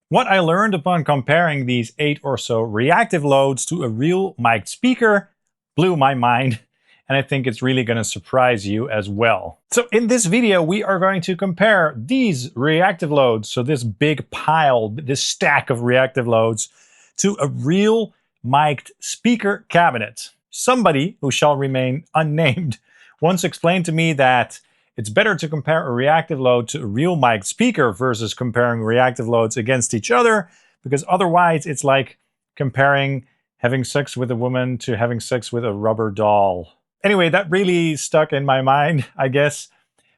What I learned upon comparing these 8 or so reactive loads to a real mic'd speaker blew my mind, and I think it's really going to surprise you as well. So in this video, we are going to compare these reactive loads, so this big pile, this stack of reactive loads, to a real mic'd speaker cabinet. Somebody who shall remain unnamed once explained to me that it's better to compare a reactive load to a real mic'd speaker versus comparing reactive loads against each other, because otherwise it's like comparing having sex with a woman to having sex with a rubber doll. Anyway, that really stuck in my mind, I guess.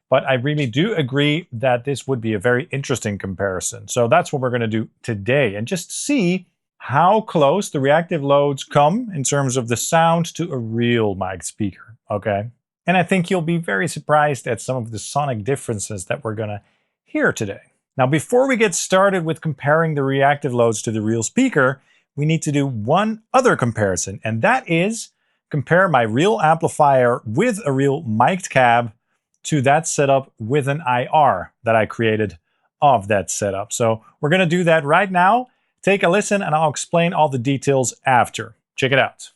But I really do agree that this would be a very interesting comparison. So that's what we're going to do today, and just see how close the reactive loads come in terms of the sound to a real mic'd speaker, okay? And I think you'll be very surprised at some of the sonic differences that we're going to hear today. Now, before we get started with comparing the reactive loads to the real speaker, we need to do one other comparison, and that is compare my real amplifier with a real mic'd cab to that setup with an IR that I created of that setup. So we're going to do that right now. Take a listen and I'll explain all the details after. Check it out.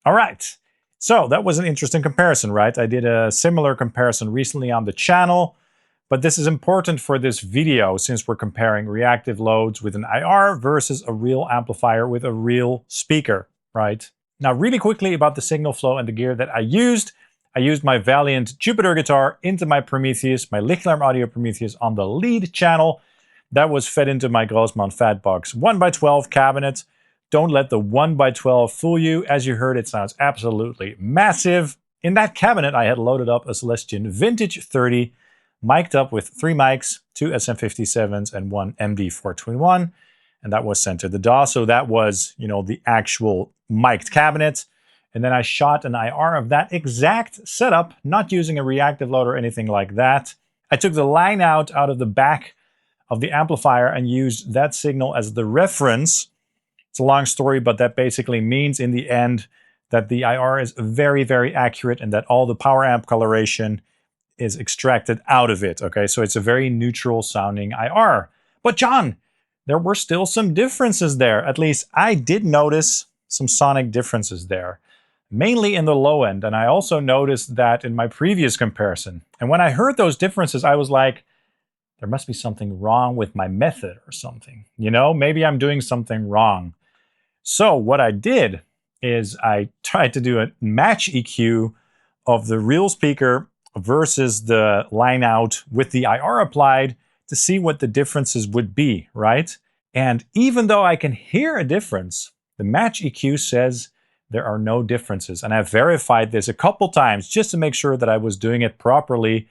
All right, so that was an interesting comparison, right? I did a similar comparison recently on the channel, but this is important for this video since we're comparing reactive loads with an IR versus a real amplifier with a real speaker, right? Now, really quickly about the signal flow and the gear that I used my Valiant Jupiter guitar into my Prometheus, my Lichtlaerm audio Prometheus on the lead channel. That was fed into my Grossmann Fatbox 1x12 cabinet. Don't let the 1x12 fool you. As you heard, it sounds absolutely massive. In that cabinet, I had loaded up a Celestion Vintage 30, mic'd up with 3 mics, 2 SM57s and 1 MD421, and that was sent to the DAW. So that was, you know, the actual mic'd cabinet. And then I shot an IR of that exact setup, not using a reactive load or anything like that. I took the line out of the back of the amplifier and used that signal as the reference. It's a long story, but that basically means in the end that the IR is very, very accurate and that all the power amp coloration is extracted out of it, okay? So it's a very neutral sounding IR. But John, there were still some differences there. At least I did notice some sonic differences there, mainly in the low end. And I also noticed that in my previous comparison. And when I heard those differences, I was like, there must be something wrong with my method or something. You know, maybe I'm doing something wrong. So what I did is I tried to do a match EQ of the real speaker versus the line out with the IR applied to see what the differences would be, right? And even though I can hear a difference, the match EQ says there are no differences. And I've verified this a couple times just to make sure that I was doing it properly,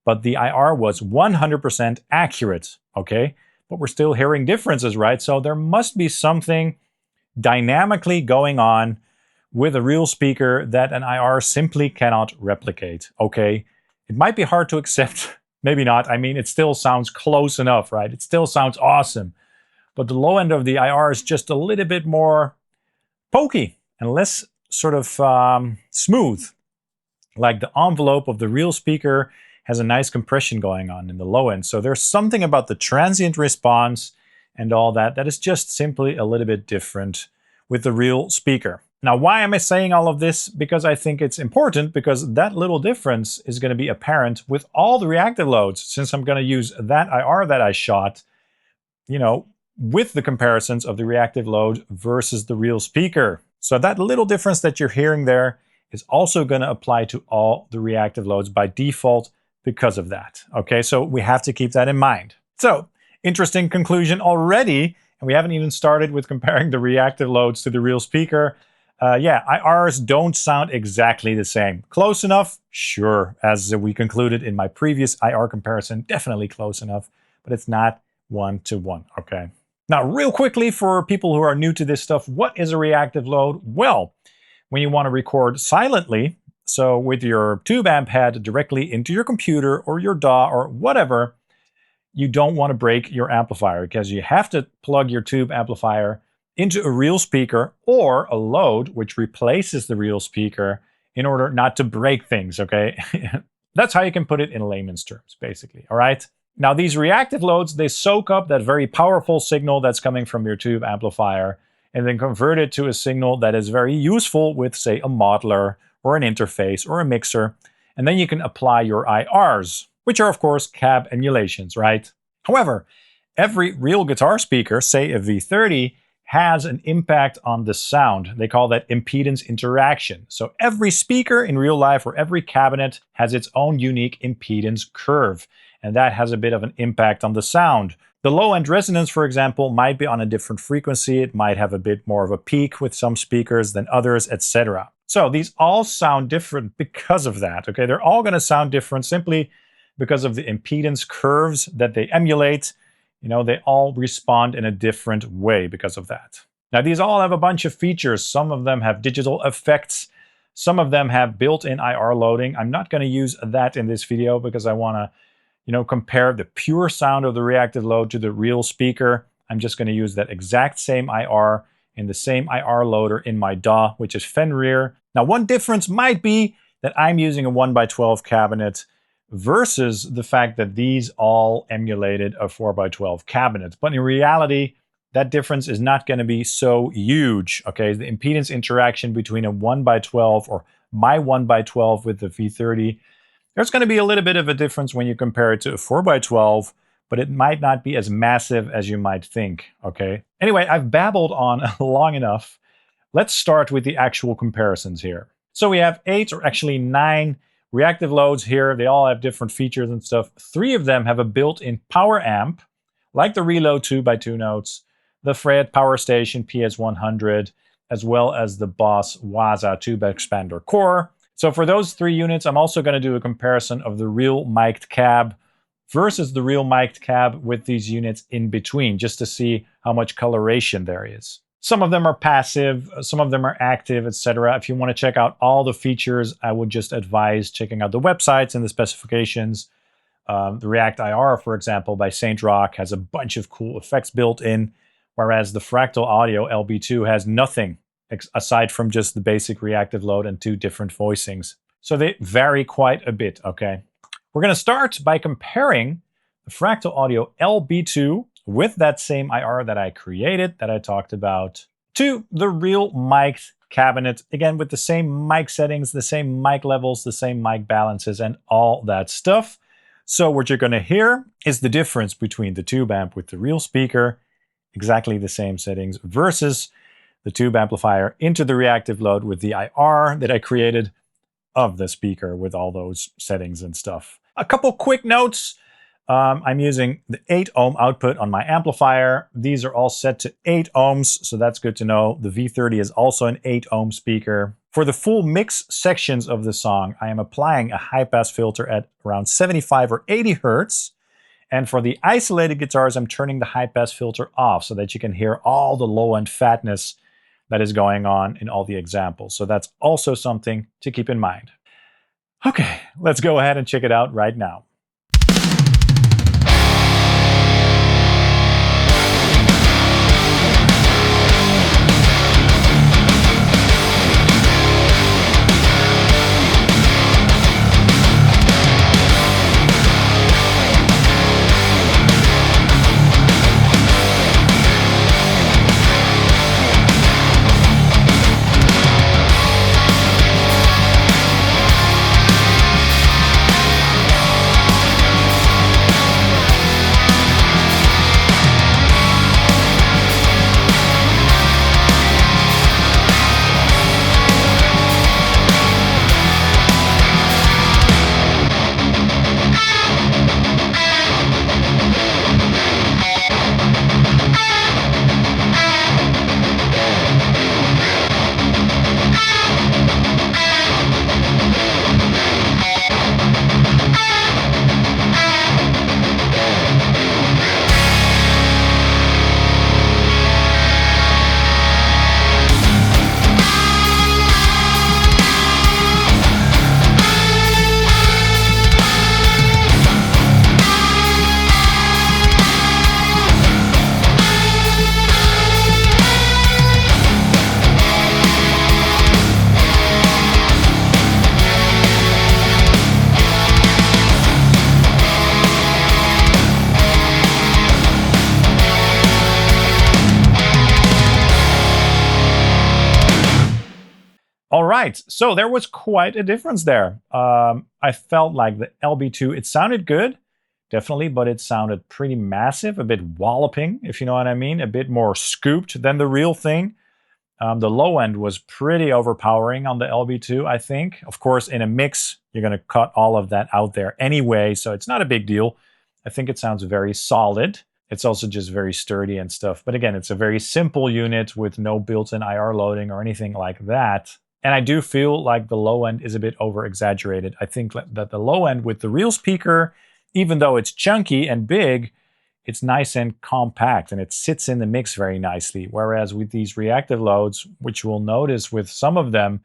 but the IR was 100% accurate, okay? But we're still hearing differences, right? So there must be something dynamically going on with a real speaker that an IR simply cannot replicate, okay? It might be hard to accept, maybe not. I mean, it still sounds close enough, right? It still sounds awesome. But the low end of the IR is just a little bit more pokey and less sort of smooth. Like the envelope of the real speaker has a nice compression going on in the low end. So there's something about the transient response and all that that is just simply a little bit different with the real speaker. Now, why am I saying all of this? Because I think it's important, because that little difference is going to be apparent with all the reactive loads, since I'm going to use that IR that I shot, you know, with the comparisons of the reactive load versus the real speaker. So that little difference that you're hearing there is also going to apply to all the reactive loads by default because of that. Okay, so we have to keep that in mind. So, interesting conclusion already, and we haven't even started with comparing the reactive loads to the real speaker. Yeah, IRs don't sound exactly the same. Close enough? Sure, as we concluded in my previous IR comparison, definitely close enough, but it's not one-to-one, okay? Now, real quickly, for people who are new to this stuff, what is a reactive load? Well, when you want to record silently, so with your tube amp head directly into your computer or your DAW or whatever, you don't want to break your amplifier, because you have to plug your tube amplifier into a real speaker or a load which replaces the real speaker in order not to break things, okay? That's how you can put it in layman's terms, basically, all right? Now, these reactive loads, they soak up that very powerful signal that's coming from your tube amplifier and then convert it to a signal that is very useful with, say, a modeler or an interface or a mixer. And then you can apply your IRs, which are, of course, cab emulations, right? However, every real guitar speaker, say a V30, has an impact on the sound. They call that impedance interaction. So every speaker in real life or every cabinet has its own unique impedance curve, and that has a bit of an impact on the sound. The low-end resonance, for example, might be on a different frequency. It might have a bit more of a peak with some speakers than others, etc. So these all sound different because of that, okay? They're all going to sound different simply because of the impedance curves that they emulate. You know, they all respond in a different way because of that. Now, these all have a bunch of features. Some of them have digital effects. Some of them have built-in IR loading. I'm not going to use that in this video because I want to, you know, compare the pure sound of the reactive load to the real speaker. I'm just going to use that exact same IR in the same IR loader in my DAW, which is Fenrir. Now, one difference might be that I'm using a 1x12 cabinet versus the fact that these all emulated a 4x12 cabinet. But in reality, that difference is not going to be so huge, okay? The impedance interaction between a 1x12 or my 1x12 with the V30, there's going to be a little bit of a difference when you compare it to a 4x12, but it might not be as massive as you might think, okay? Anyway, I've babbled on long enough. Let's start with the actual comparisons here. So we have 8 or actually 9 reactive loads here. They all have different features and stuff. 3 of them have a built-in power amp, like the Reload 2x2 Notes, the Fryette Power Station PS-100, as well as the Boss Waza Tube Expander Core. So for those 3 units, I'm also going to do a comparison of the real mic'd cab versus the real mic'd cab with these units in between, just to see how much coloration there is. Some of them are passive, some of them are active, etc. If you want to check out all the features, I would just advise checking out the websites and the specifications. The React IR, for example, by Saint Rock has a bunch of cool effects built in, whereas the Fractal Audio LB-2 has nothing aside from just the basic reactive load and 2 different voicings. So they vary quite a bit, okay? We're going to start by comparing the Fractal Audio LB-2 with that same IR that I created, that I talked about, to the real mic'd cabinet, again with the same mic settings, the same mic levels, the same mic balances, and all that stuff. So what you're going to hear is the difference between the tube amp with the real speaker, exactly the same settings, versus the tube amplifier into the reactive load with the IR that I created of the speaker with all those settings and stuff. A couple quick notes. I'm using the 8 ohm output on my amplifier. These are all set to 8 ohms, so that's good to know. The V30 is also an 8 ohm speaker. For the full mix sections of the song, I am applying a high-pass filter at around 75 or 80 hertz. And for the isolated guitars, I'm turning the high-pass filter off so that you can hear all the low-end fatness that is going on in all the examples. So that's also something to keep in mind. Okay, let's go ahead and check it out right now. All right, so there was quite a difference there. I felt like the LB-2, it sounded good, definitely, but it sounded pretty massive, a bit walloping, if you know what I mean, a bit more scooped than the real thing. The low end was pretty overpowering on the LB-2, I think. Of course, in a mix, you're going to cut all of that out there anyway, so it's not a big deal. I think it sounds very solid. It's also just very sturdy and stuff. But again, it's a very simple unit with no built-in IR loading or anything like that. And I do feel like the low end is a bit over-exaggerated. I think that the low end with the real speaker, even though it's chunky and big, it's nice and compact and it sits in the mix very nicely. Whereas with these reactive loads, which you'll notice with some of them,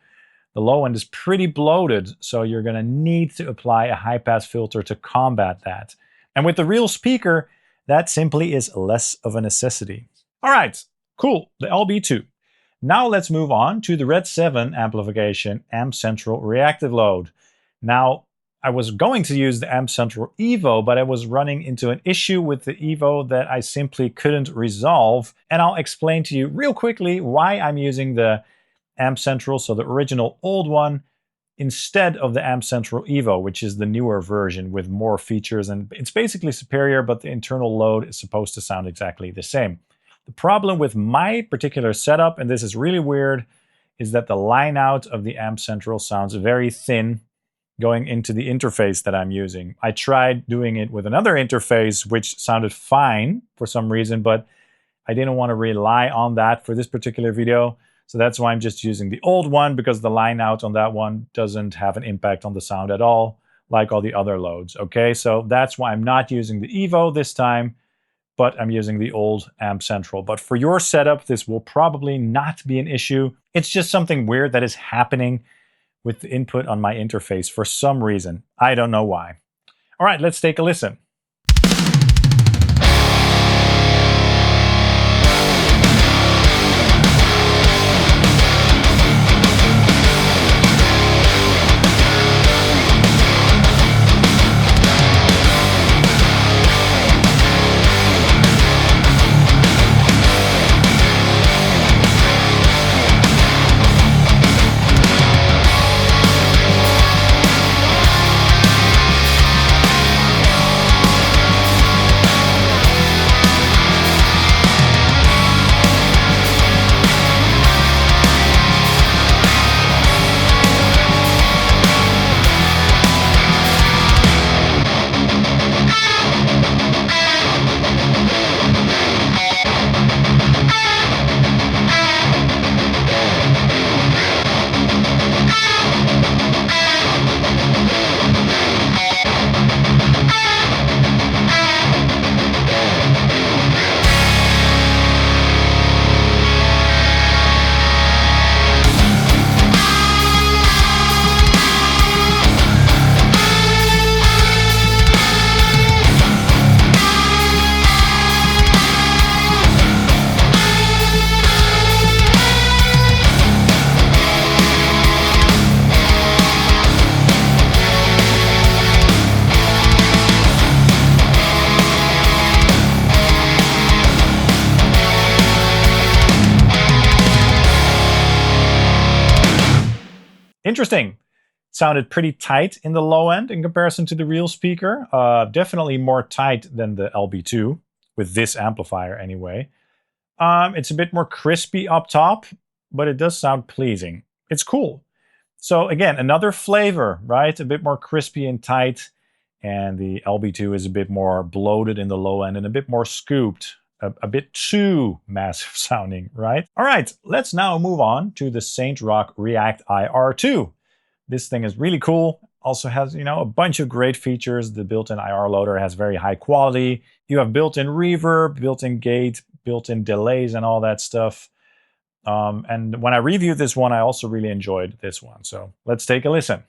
the low end is pretty bloated. So you're going to need to apply a high-pass filter to combat that. And with the real speaker, that simply is less of a necessity. All right, cool, the LB-2. Now let's move on to the RedSeven amplification Amp Central Reactive Load. Now, I was going to use the Amp Central Evo, but I was running into an issue with the Evo that I simply couldn't resolve. And I'll explain to you real quickly why I'm using the Amp Central, so the original old one, instead of the Amp Central Evo, which is the newer version with more features. And it's basically superior, but the internal load is supposed to sound exactly the same. The problem with my particular setup, and this is really weird, is that the line out of the Amp Central sounds very thin going into the interface that I'm using. I tried doing it with another interface, which sounded fine for some reason, but I didn't want to rely on that for this particular video. So that's why I'm just using the old one, because the line out on that one doesn't have an impact on the sound at all, like all the other loads. Okay, so that's why I'm not using the Evo this time, but I'm using the old Amp Central. But for your setup, this will probably not be an issue. It's just something weird that is happening with the input on my interface for some reason. I don't know why. All right, let's take a listen. Interesting. Sounded pretty tight in the low end in comparison to the real speaker. Definitely more tight than the LB-2, with this amplifier anyway. It's a bit more crispy up top, but it does sound pleasing. It's cool. So again, another flavor, right? A bit more crispy and tight. And the LB-2 is a bit more bloated in the low end and a bit more scooped. A bit too massive sounding, right? All right, let's now move on to the Saint Rock React IR2. This thing is really cool. Also has, you know, a bunch of great features. The built-in IR loader has very high quality. You have built-in reverb, built-in gate, built-in delays and all that stuff. And when I reviewed this one, I also really enjoyed this one. So let's take a listen.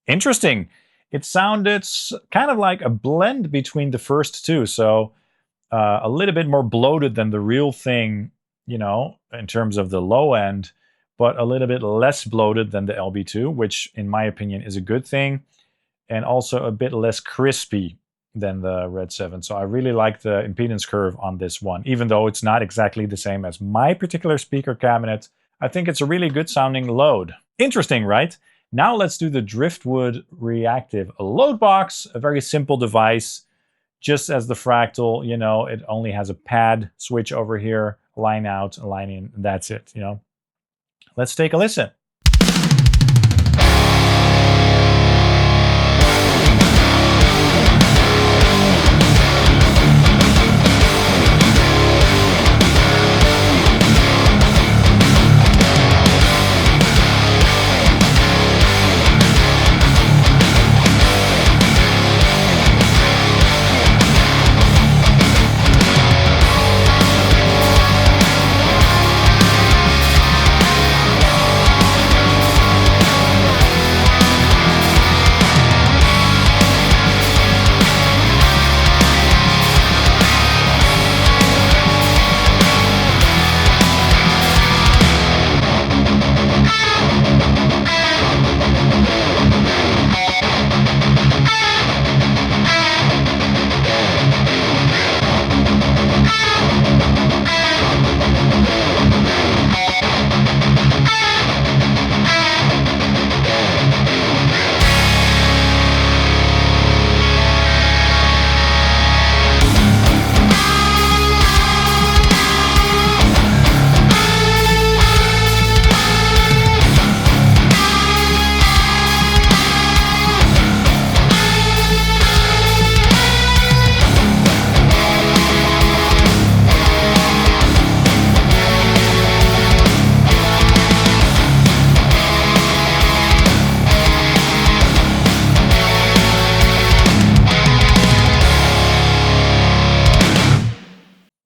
Interesting. It sounded kind of like a blend between the first two. So a little bit more bloated than the real thing, you know, in terms of the low end, but a little bit less bloated than the LB-2, which in my opinion is a good thing. And also a bit less crispy than the RedSeven. So I really like the impedance curve on this one, even though it's not exactly the same as my particular speaker cabinet. I think it's a really good sounding load. Interesting, right? Now let's do the Driftwood Reactive Load Box, a very simple device. Just as the Fractal, you know, it only has a pad switch over here, line out, line in, and that's it, you know. Let's take a listen.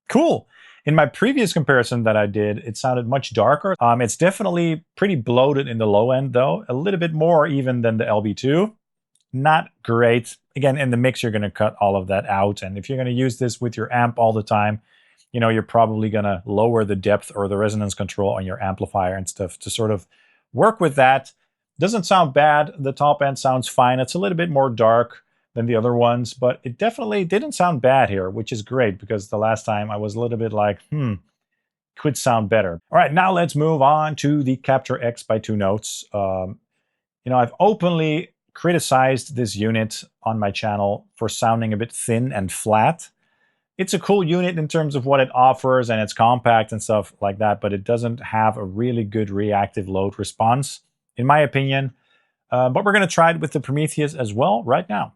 Cool. In my previous comparison that I did, it sounded much darker. It's definitely pretty bloated in the low end though, a little bit more even than the LB-2. not great. Again, in the mix, you're going to cut all of that out. And if you're going to use this with your amp all the time, you know, you're probably going to lower the depth or the resonance control on your amplifier and stuff to sort of work with that. Doesn't sound bad. The top end sounds fine. It's a little bit more dark than the other ones, but it definitely didn't sound bad here, which is great because the last time I was a little bit like, could sound better. All right, now let's move on to the Captor X by 2 Notes. You know, I've openly criticized this unit on my channel for sounding a bit thin and flat. It's a cool unit in terms of what it offers, and it's compact and stuff like that, but it doesn't have a really good reactive load response, in my opinion. But we're going to try it with the Prometheus as well right now.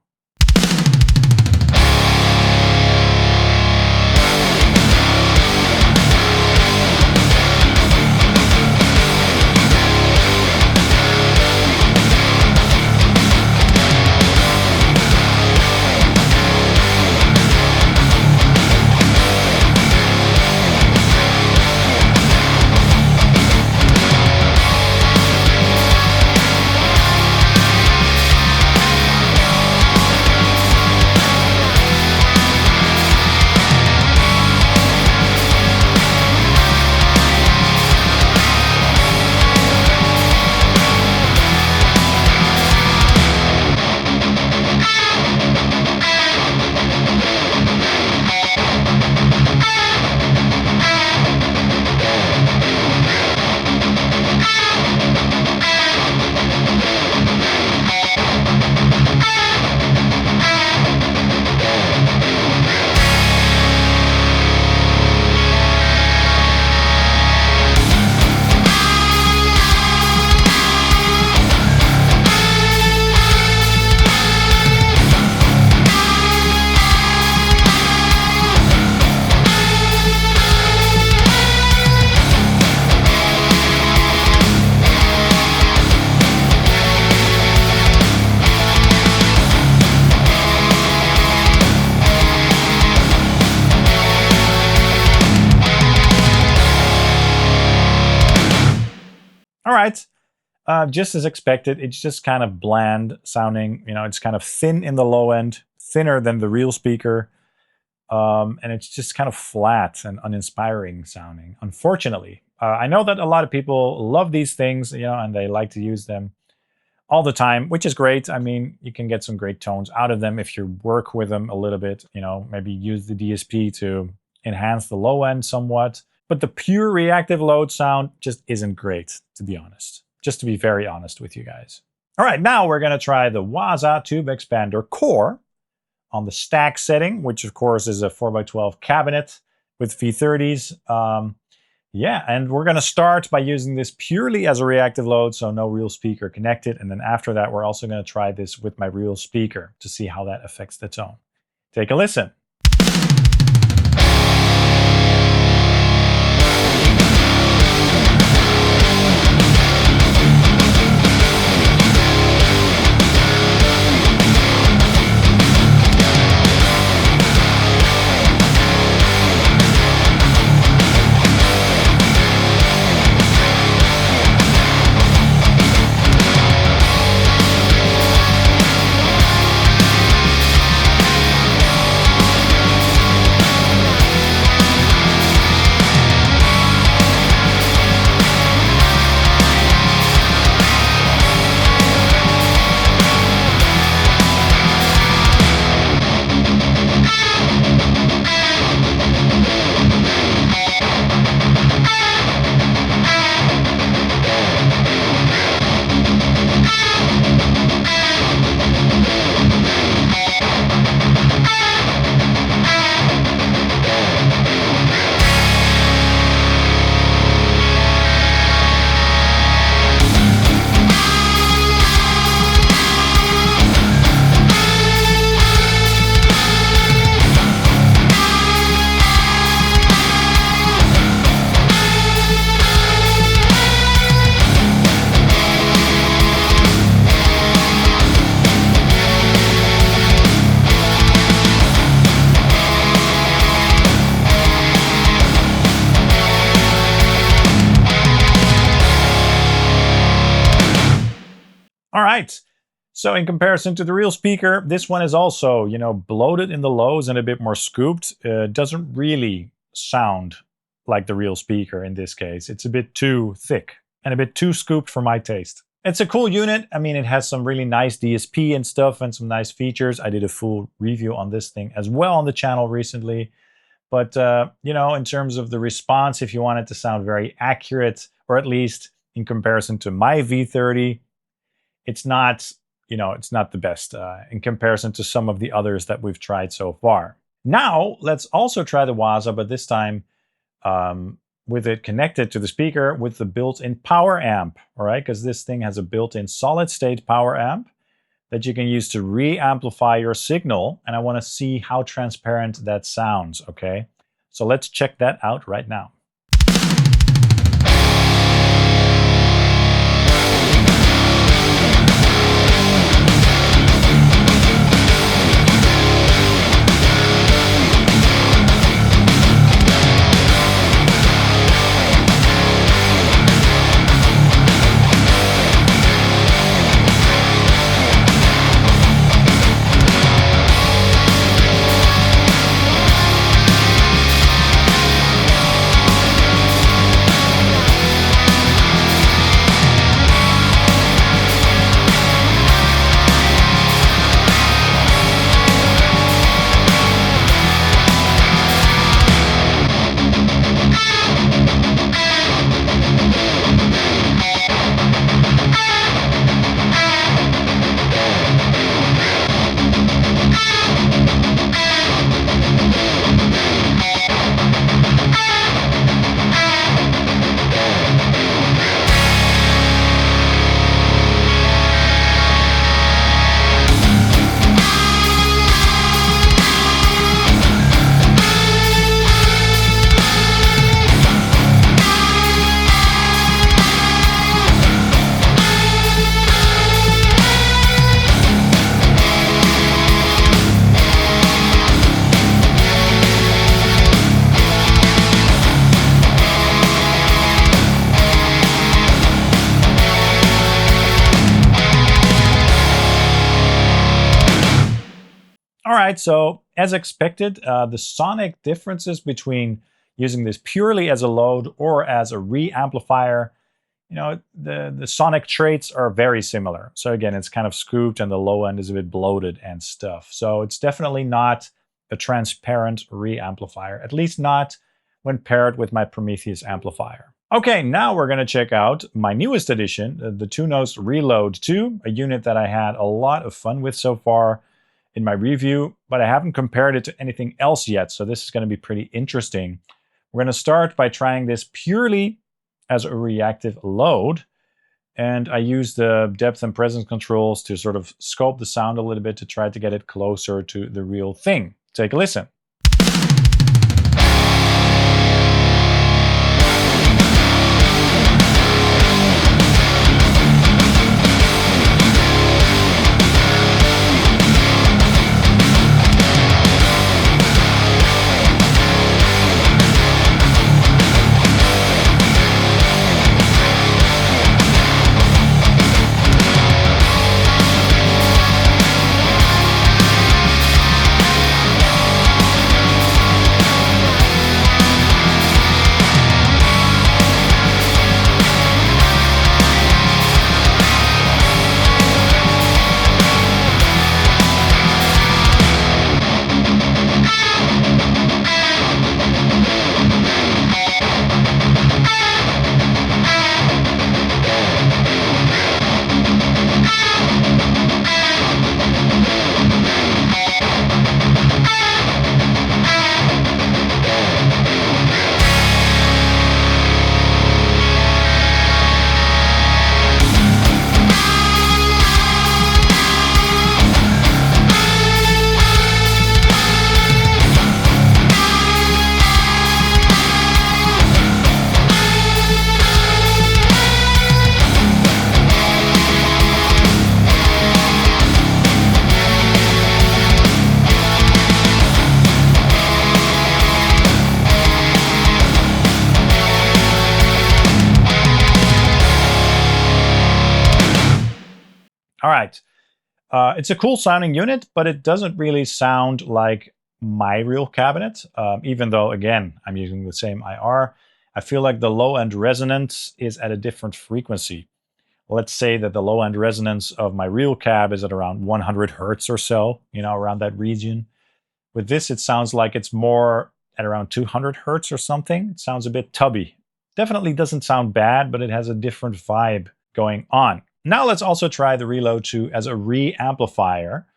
All right, just as expected, it's just kind of bland sounding. You know, it's kind of thin in the low end, thinner than the real speaker. And it's just kind of flat and uninspiring sounding, unfortunately. I know that a lot of people love these things, you know, and they like to use them all the time, which is great. I mean, you can get some great tones out of them if you work with them a little bit, you know, maybe use the DSP to enhance the low end somewhat. But the pure reactive load sound just isn't great, to be honest. Just to be very honest with you guys. All right, now we're going to try the Waza Tube Expander Core on the stack setting, which of course is a 4x12 cabinet with V30s. Yeah, and we're going to start by using this purely as a reactive load, so no real speaker connected. And then after that, we're also going to try this with my real speaker to see how that affects the tone. Take a listen. All right, So in comparison to the real speaker, this one is also, bloated in the lows and a bit more scooped. Doesn't really sound like the real speaker in this case. It's a bit too thick and a bit too scooped for my taste. It's a cool unit. I mean, it has some really nice DSP and stuff and some nice features. I did a full review on this thing as well on the channel recently. But, in terms of the response, if you want it to sound very accurate, or at least in comparison to my V30, it's not, it's not the best in comparison to some of the others that we've tried so far. Now, let's also try the Waza, but this time with it connected to the speaker with the built-in power amp, all right? Because this thing has a built-in solid-state power amp that you can use to re-amplify your signal, and I want to see how transparent that sounds, okay? So let's check that out right now. All right, so as expected, the sonic differences between using this purely as a load or as a re-amplifier, the sonic traits are very similar. So again, it's kind of scooped and the low end is a bit bloated and stuff. So it's definitely not a transparent re-amplifier, at least not when paired with my Prometheus amplifier. Okay, now we're going to check out my newest addition, the Two Notes Reload 2, a unit that I had a lot of fun with so far in my review, but I haven't compared it to anything else yet, so this is going to be pretty interesting. We're going to start by trying this purely as a reactive load, and I use the depth and presence controls to sort of scope the sound a little bit to try to get it closer to the real thing. Take a listen. All right, It's a cool sounding unit, but it doesn't really sound like my real cabinet. Even though, again, I'm using the same IR, I feel like the low-end resonance is at a different frequency. Let's say that the low-end resonance of my real cab is at around 100 hertz or so, around that region. With this, it sounds like it's more at around 200 hertz or something. It sounds a bit tubby. Definitely doesn't sound bad, but it has a different vibe going on. Now let's also try the Reload 2 as a re-amplifier.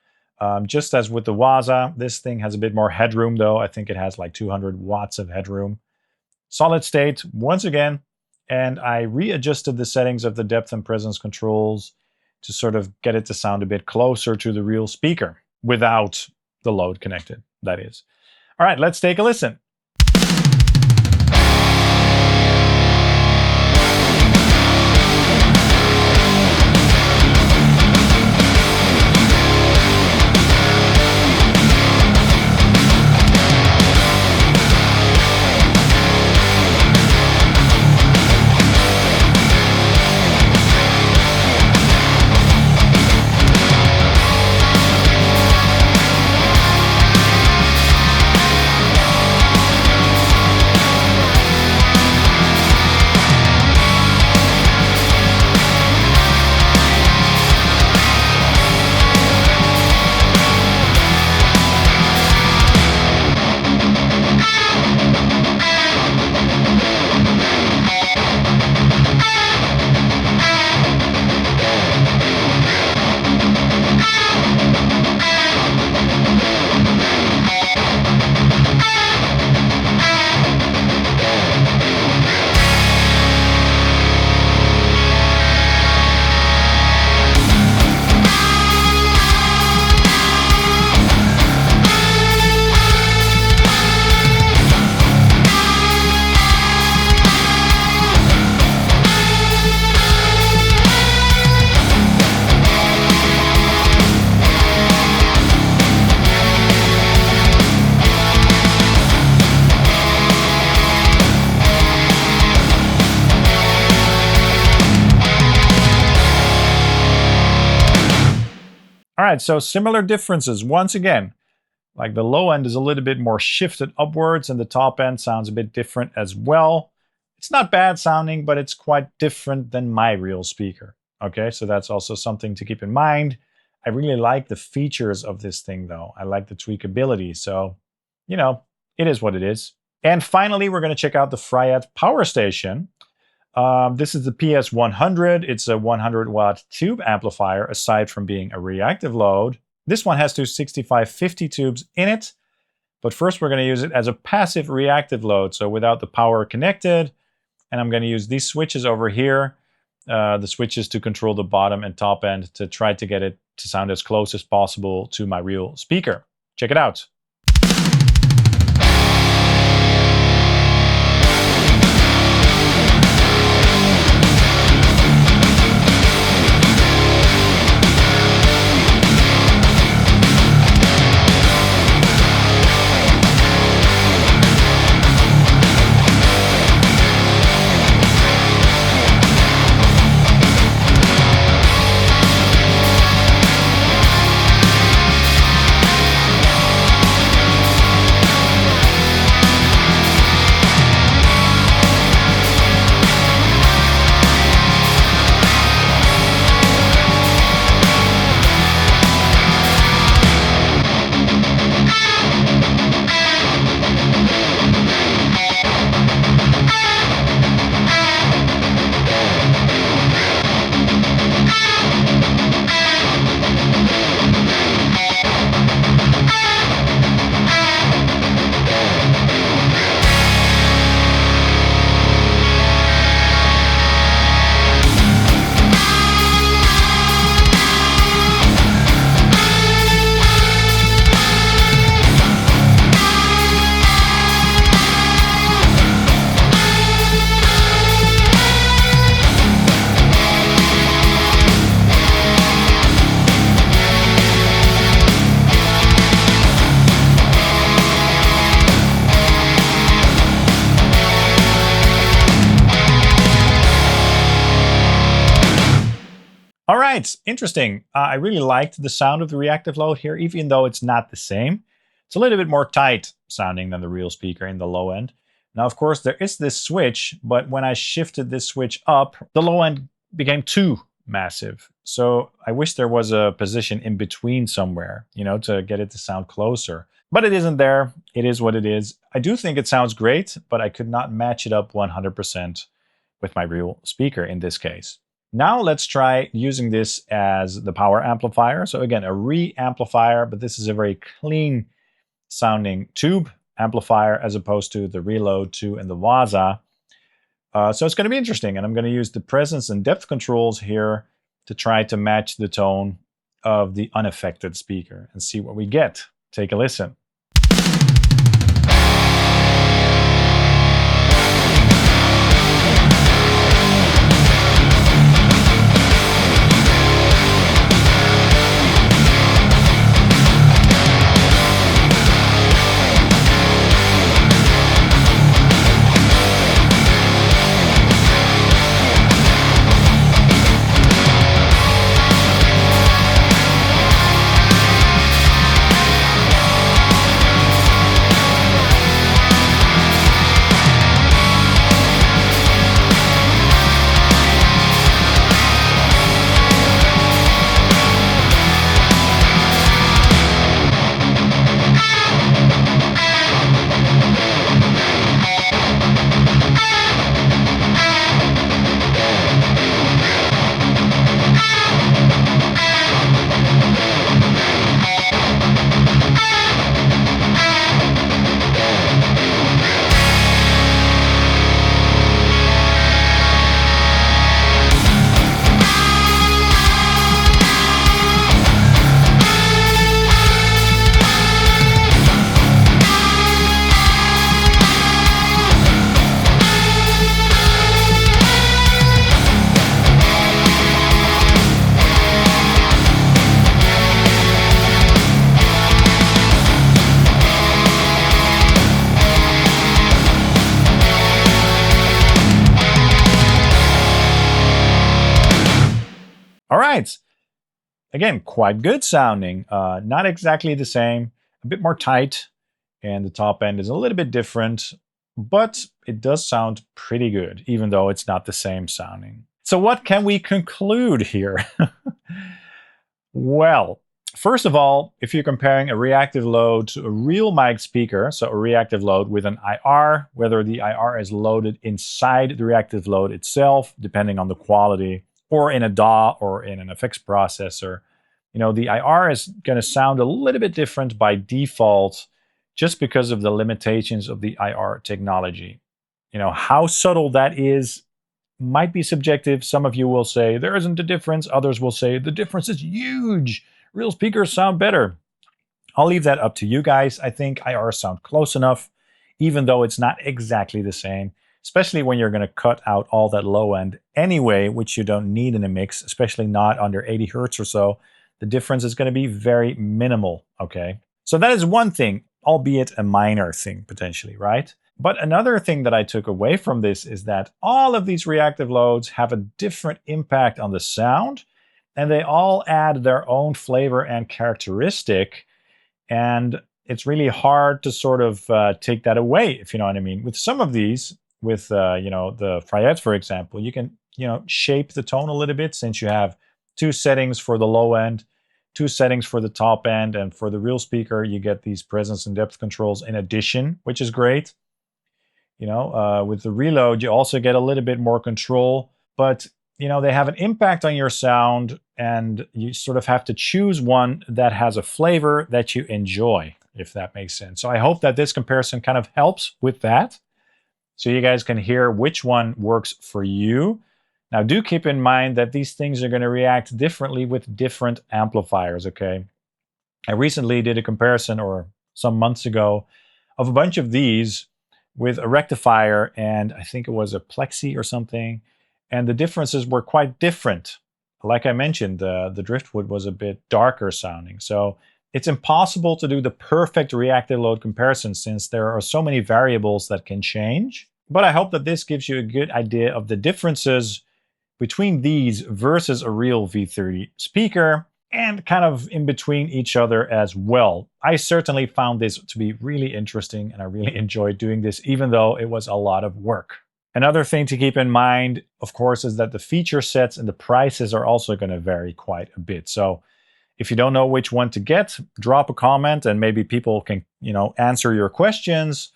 Just as with the Waza, this thing has a bit more headroom though. I think it has like 200 watts of headroom. Solid state, once again, and I readjusted the settings of the depth and presence controls to sort of get it to sound a bit closer to the real speaker, without the load connected, that is. All right, let's take a listen. All right, so similar differences. Once again, like the low end is a little bit more shifted upwards and the top end sounds a bit different as well. It's not bad sounding, but it's quite different than my real speaker. Okay, so that's also something to keep in mind. I really like the features of this thing though. I like the tweakability, so, it is what it is. And finally, we're gonna check out the Fryette Power Station. This is the PS-100. It's a 100-watt tube amplifier, aside from being a reactive load. This one has two 6550 tubes in it, but first we're going to use it as a passive reactive load, so without the power connected. And I'm going to use these switches over here, the switches to control the bottom and top end, to try to get it to sound as close as possible to my real speaker. Check it out. right, interesting. I really liked the sound of the reactive load here, even though it's not the same. It's a little bit more tight sounding than the real speaker in the low end. Now, of course, there is this switch, but when I shifted this switch up, the low end became too massive. So I wish there was a position in between somewhere, you know, to get it to sound closer. But it isn't there. It is what it is. I do think it sounds great, but I could not match it up 100% with my real speaker in this case. Now let's try using this as the power amplifier. So again, a re-amplifier, but this is a very clean sounding tube amplifier as opposed to the Reload 2 and the Waza. So it's going to be interesting, and I'm going to use the presence and depth controls here to try to match the tone of the unaffected speaker and see what we get. Take a listen. All right, again, quite good sounding. Not exactly the same, a bit more tight, and the top end is a little bit different, but it does sound pretty good, even though it's not the same sounding. So what can we conclude here? Well, first of all, if you're comparing a reactive load to a real mic speaker, so a reactive load with an IR, whether the IR is loaded inside the reactive load itself, depending on the quality, or in a DAW or in an effects processor, you know, the IR is going to sound a little bit different by default just because of the limitations of the IR technology. You know, how subtle that is might be subjective. Some of you will say there isn't a difference. Others will say the difference is huge. Real speakers sound better. I'll leave that up to you guys. I think IR sound close enough, even though it's not exactly the same, especially when you're going to cut out all that low end anyway, which you don't need in a mix, especially not under 80 hertz or so. The difference is going to be very minimal, okay? So that is one thing, albeit a minor thing potentially, right? But another thing that I took away from this is that all of these reactive loads have a different impact on the sound, and they all add their own flavor and characteristic, and it's really hard to sort of take that away, if you know what I mean. With some of these, with you know, the Fryette, for example, you can, you know, shape the tone a little bit, since you have 2 settings for the low end, 2 settings for the top end, and for the real speaker you get these presence and depth controls in addition, which is great. You know, with the Reload you also get a little bit more control, but you know, they have an impact on your sound, and you sort of have to choose one that has a flavor that you enjoy, if that makes sense. So I hope that this comparison kind of helps with that, so you guys can hear which one works for you. Now, do keep in mind that these things are going to react differently with different amplifiers, okay? I recently did a comparison, or some months ago, of a bunch of these with a rectifier, and I think it was a Plexi or something, and the differences were quite different. Like I mentioned, the Driftwood was a bit darker sounding, so it's impossible to do the perfect reactive load comparison, since there are so many variables that can change. But I hope that this gives you a good idea of the differences between these versus a real V30 speaker, and kind of in between each other as well. I certainly found this to be really interesting, and I really enjoyed doing this, even though it was a lot of work. Another thing to keep in mind, of course, is that the feature sets and the prices are also going to vary quite a bit. So if you don't know which one to get, drop a comment and maybe people can, answer your questions.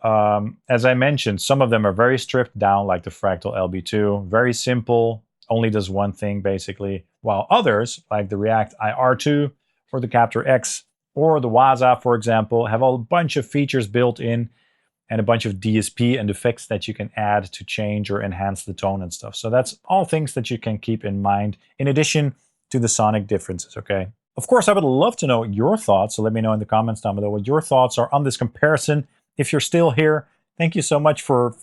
As I mentioned, some of them are very stripped down, like the Fractal LB-2, very simple, only does one thing basically, while others, like the React IR2 or the Captor X or the Waza, for example, have a bunch of features built in and a bunch of DSP and effects that you can add to change or enhance the tone and stuff. So that's all things that you can keep in mind in addition to the sonic differences, okay? Of course, I would love to know your thoughts, so let me know in the comments down below what your thoughts are on this comparison. If you're still here, thank you so much for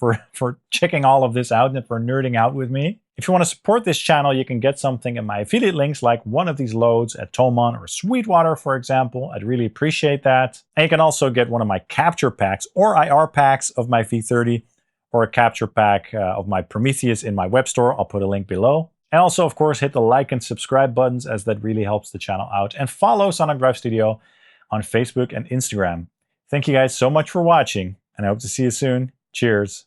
checking all of this out and for nerding out with me. If you want to support this channel, you can get something in my affiliate links, like one of these loads at Thomann or Sweetwater, for example. I'd really appreciate that. And you can also get one of my capture packs or IR packs of my V30 or a capture pack of my Prometheus in my web store. I'll put a link below. And also, of course, hit the like and subscribe buttons, as that really helps the channel out. And follow Sonic Drive Studio on Facebook and Instagram. Thank you guys so much for watching, and I hope to see you soon. Cheers.